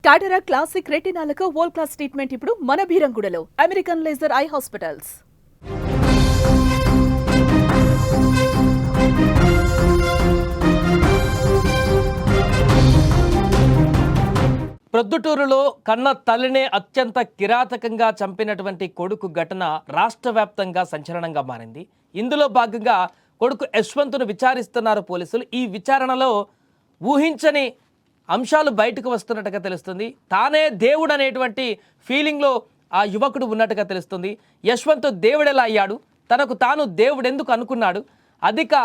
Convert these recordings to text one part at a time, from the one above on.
కాటరా classic రెటినాలకు world class treatment ఇప్పుడు మన భీరంగూడలో American laser eye hospitals. ప్రొద్దుటూరులో కన్న తల్లినే అత్యంత కిరాతకంగా చంపినటువంటి కొడుకు ఘటన రాష్ట్ర వ్యాప్తంగా సంచలనంగా మారింది. ఇందులో భాగంగా కొడుకు యశ్వంత్ను విచారిస్తున్నారు పోలీసులు. ఈ విచారణలో ఊహించని అంశాలు బయటకు వస్తున్నట్టుగా తెలుస్తుంది. తానే దేవుడు అనేటువంటి ఫీలింగ్లో ఆ యువకుడు ఉన్నట్టుగా తెలుస్తుంది. యశ్వంత్ దేవుడెలా అయ్యాడు, తనకు తాను దేవుడెందుకు అనుకున్నాడు, అధిక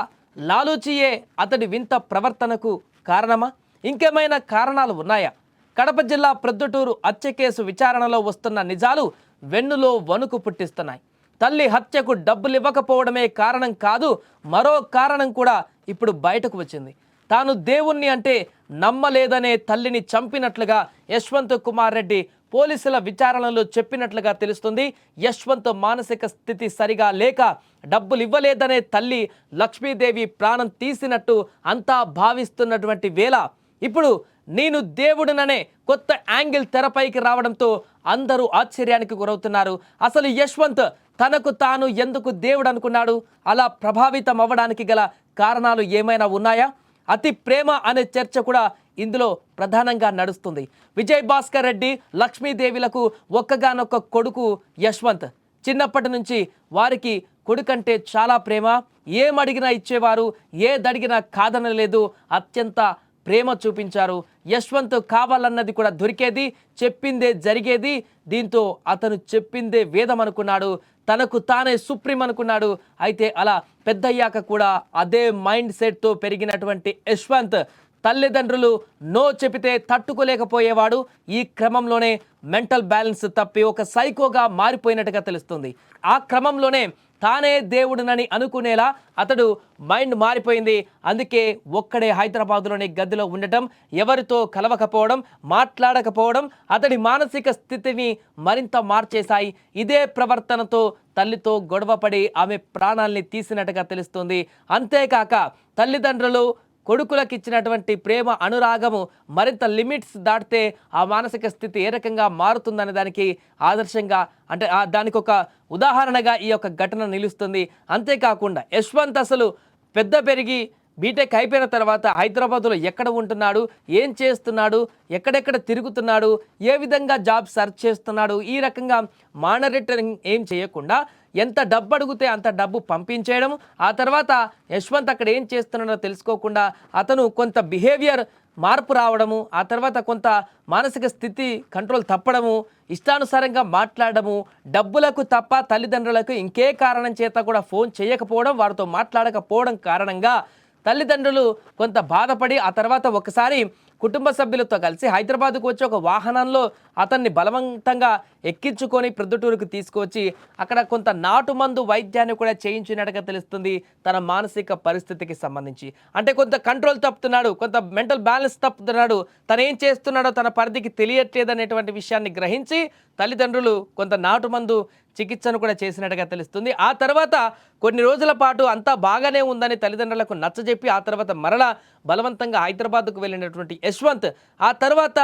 లాలూచియే అతడి వింత ప్రవర్తనకు కారణమా, ఇంకేమైనా కారణాలు ఉన్నాయా? కడప జిల్లా ప్రొద్దుటూరు హత్య కేసు విచారణలో వస్తున్న నిజాలు వెన్నులో వణుకు పుట్టిస్తున్నాయి. తల్లి హత్యకు డబ్బులు ఇవ్వకపోవడమే కారణం కాదు, మరో కారణం కూడా ఇప్పుడు బయటకు వచ్చింది. తాను దేవుణ్ణి అంటే నమ్మలేదనే తల్లిని చంపినట్లుగా యశ్వంత్ కుమార్ రెడ్డి పోలీసుల విచారణలో చెప్పినట్లుగా తెలుస్తుంది. యశ్వంత్ మానసిక స్థితి సరిగా లేక డబ్బులు ఇవ్వలేదనే తల్లి లక్ష్మీదేవి ప్రాణం తీసినట్టు అంతా భావిస్తున్నటువంటి వేళ ఇప్పుడు నేను దేవుడిననే కొత్త యాంగిల్ తెరపైకి రావడంతో అందరూ ఆశ్చర్యానికి గురవుతున్నారు. అసలు యశ్వంత్ తనకు తాను ఎందుకు దేవుడు అనుకున్నాడు? అలా ప్రభావితం అవ్వడానికి గల కారణాలు ఏమైనా ఉన్నాయా? అతి ప్రేమ అనే చర్చ కూడా ఇందులో ప్రధానంగా నడుస్తుంది. విజయ్ భాస్కర్ రెడ్డి లక్ష్మీదేవిలకు ఒక్కగానొక్క కొడుకు యశ్వంత్. చిన్నప్పటి నుంచి వారికి కొడుకంటే చాలా ప్రేమ. ఏమడిగినా ఇచ్చేవారు, ఏదడిగినా కాదనలేదు. అత్యంత ప్రేమ చూపించారు. యశ్వంత్ కావాలన్నది కూడా దొరికేది, చెప్పిందే జరిగేది. దీంతో అతను చెప్పిందే వేదం అనుకున్నాడు, తనకు తానే సుప్రీం అనుకున్నాడు. అయితే అలా పెద్దయ్యాక కూడా అదే మైండ్ సెట్తో పెరిగినటువంటి యశ్వంత్ తల్లిదండ్రులు నో చెబితే తట్టుకోలేకపోయేవాడు. ఈ క్రమంలోనే మెంటల్ బ్యాలెన్స్ తప్పి ఒక సైకోగా మారిపోయినట్టుగా తెలుస్తుంది. ఆ క్రమంలోనే తానే దేవుడినని అనుకునేలా అతడు మైండ్ మారిపోయింది. అందుకే ఒక్కడే హైదరాబాదులోని గదిలో ఉండటం, ఎవరితో కలవకపోవడం, మాట్లాడకపోవడం అతడి మానసిక స్థితిని మరింత మార్చేశాయి. ఇదే ప్రవర్తనతో తల్లితో గొడవపడి ఆమె ప్రాణాల్ని తీసినట్టుగా తెలుస్తుంది. అంతేకాక తల్లిదండ్రులు కొడుకులకు ఇచ్చినటువంటి ప్రేమ అనురాగము మరింత లిమిట్స్ దాటితే ఆ మానసిక స్థితి ఏ రకంగా మారుతుందనే దానికి ఆదర్శంగా, అంటే దానికి ఒక ఉదాహరణగా ఈ యొక్క ఘటన నిలుస్తుంది. అంతేకాకుండా యశ్వంత్ అసలు పెద్ద పెరిగి బీటెక్ అయిపోయిన తర్వాత హైదరాబాద్లో ఎక్కడ ఉంటున్నాడు, ఏం చేస్తున్నాడు, ఎక్కడెక్కడ తిరుగుతున్నాడు, ఏ విధంగా జాబ్ సెర్చ్ చేస్తున్నాడు, ఈ రకంగా మానిటరింగ్ ఏం చేయకుండా ఎంత డబ్బు అడిగితే అంత డబ్బు పంపించేయడం, ఆ తర్వాత యశ్వంత్ అక్కడ ఏం చేస్తున్నాడో తెలుసుకోకుండా అతను కొంత బిహేవియర్ మార్పు రావడము, ఆ తర్వాత కొంత మానసిక స్థితి కంట్రోల్ తప్పడము, ఇష్టానుసారంగా మాట్లాడము, డబ్బులకు తప్ప తల్లిదండ్రులకు ఇంకే కారణం చేత కూడా ఫోన్ చేయకపోవడం, వారితో మాట్లాడకపోవడం కారణంగా తల్లిదండ్రులు కొంత బాధపడి ఆ తర్వాత ఒకసారి కుటుంబ సభ్యులతో కలిసి హైదరాబాద్కు వచ్చి ఒక వాహనంలో అతన్ని బలవంతంగా ఎక్కించుకొని ప్రొద్దుటూరుకు తీసుకువచ్చి అక్కడ కొంత నాటుమందు వైద్యాన్ని కూడా చేయించినట్టుగా తెలుస్తుంది. తన మానసిక పరిస్థితికి సంబంధించి అంటే కొంత కంట్రోల్ తప్పుతున్నాడు, కొంత మెంటల్ బ్యాలెన్స్ తప్పుతున్నాడు, తను ఏం చేస్తున్నాడో తన పరిధికి తెలియట్లేదు అనేటువంటి విషయాన్ని గ్రహించి తల్లిదండ్రులు కొంత నాటుమందు చికిత్సను కూడా చేసినట్టుగా తెలుస్తుంది. ఆ తర్వాత కొన్ని రోజుల పాటు అంతా బాగానే ఉందని తల్లిదండ్రులకు నచ్చజెప్పి ఆ తర్వాత మరలా బలవంతంగా హైదరాబాద్కు వెళ్ళినటువంటి యశ్వంత్ ఆ తర్వాత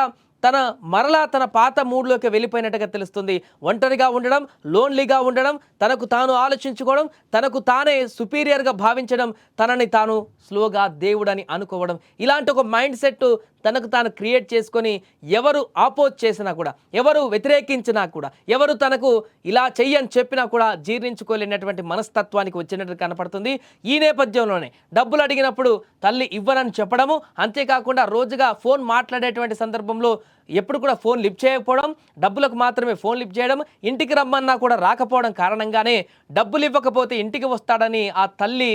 మరలా తన పాత మూడ్లోకి వెళ్ళిపోయినట్టుగా తెలుస్తుంది. ఒంటరిగా ఉండడం, లోన్లీగా ఉండడం, తనకు తాను ఆలోచించుకోవడం, తనకు తానే సుపీరియర్గా భావించడం, తనని తాను స్లోగా దేవుడని అనుకోవడం, ఇలాంటి ఒక మైండ్ సెట్ తనకు తాను క్రియేట్ చేసుకొని ఎవరు ఆపోజ్ చేసినా కూడా, ఎవరు వ్యతిరేకించినా కూడా, ఎవరు తనకు ఇలా చెయ్యని చెప్పినా కూడా జీర్ణించుకోలేనటువంటి మనస్తత్వానికి వచ్చినట్టు కనపడుతుంది. ఈ నేపథ్యంలోనే డబ్బులు అడిగినప్పుడు తల్లి ఇవ్వనని చెప్పడము, అంతేకాకుండా రోజుగా ఫోన్ మాట్లాడేటువంటి సందర్భంలో ఎప్పుడు కూడా ఫోన్ లిఫ్ట్ చేయకపోవడం, డబ్బులకు మాత్రమే ఫోన్ లిఫ్ట్ చేయడం, ఇంటికి రమ్మన్నా కూడా రాకపోవడం కారణంగానే డబ్బులు ఇవ్వకపోతే ఇంటికి వస్తాడని ఆ తల్లి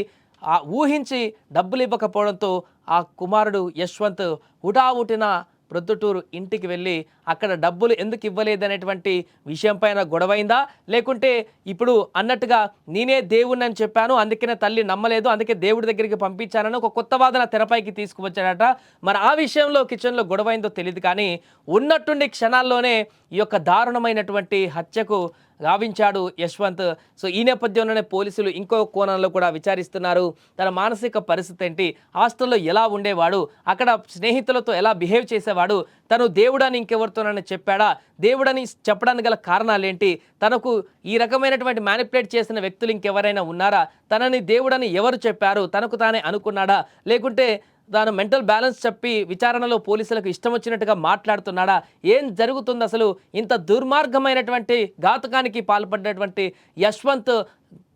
ఊహించి డబ్బులు ఇవ్వకపోవడంతో ఆ కుమారుడు యశ్వంత్ హుటాహుటిన ప్రొద్దుటూరు ఇంటికి వెళ్ళి అక్కడ డబ్బులు ఎందుకు ఇవ్వలేదనేటువంటి విషయం పైన గొడవైందా, లేకుంటే ఇప్పుడు అన్నట్టుగా నేనే దేవుణ్ణి అని చెప్పాను అందుకనే తల్లి నమ్మలేదు అందుకే దేవుడి దగ్గరికి పంపించానని ఒక కొత్త వాదన తెరపైకి తీసుకువచ్చాడట. మరి ఆ విషయంలో కిచెన్లో గొడవైందో తెలియదు, కానీ ఉన్నట్టుండి క్షణాల్లోనే ఈ యొక్క దారుణమైనటువంటి హత్యకు గావించాడు యశ్వంత్. సో ఈ నేపథ్యంలోనే పోలీసులు ఇంకో కోణంలో కూడా విచారిస్తున్నారు. తన మానసిక పరిస్థితి ఏంటి, హాస్టల్లో ఎలా ఉండేవాడు, అక్కడ స్నేహితులతో ఎలా బిహేవ్ చేసేవాడు, తను దేవుడని ఇంకెవరితోనైనా చెప్పాడా, దేవుడని చెప్పడానికి గల కారణాలు ఏంటి, తనకు ఈ రకమైనటువంటి మ్యానిపులేట్ చేసిన వ్యక్తులు ఇంకెవరైనా ఉన్నారా, తనని దేవుడని ఎవరు చెప్పారు, తనకు తానే అనుకున్నాడా, లేకుంటే తాను మెంటల్ బ్యాలెన్స్ చెప్పి విచారణలో పోలీసులకు ఇష్టం వచ్చినట్టుగా మాట్లాడుతున్నాడా, ఏం జరుగుతుంది అసలు, ఇంత దుర్మార్గమైనటువంటి ఘాతుకానికి పాల్పడినటువంటి యశ్వంత్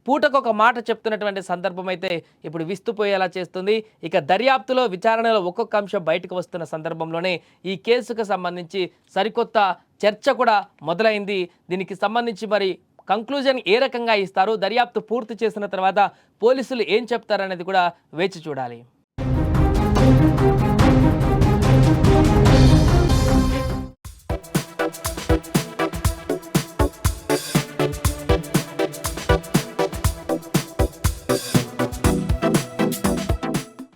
పూటకొక మాట చెప్తున్నటువంటి సందర్భం అయితే ఇప్పుడు విస్తుపోయేలా చేస్తుంది. ఇక దర్యాప్తులో విచారణలో ఒక్కొక్క అంశం బయటకు వస్తున్న సందర్భంలోనే ఈ కేసుకు సంబంధించి సరికొత్త చర్చ కూడా మొదలైంది. దీనికి సంబంధించి మరి కంక్లూజన్ ఏ రకంగా ఇస్తారు, దర్యాప్తు పూర్తి చేసిన తర్వాత పోలీసులు ఏం చెప్తారనేది కూడా వేచి చూడాలి.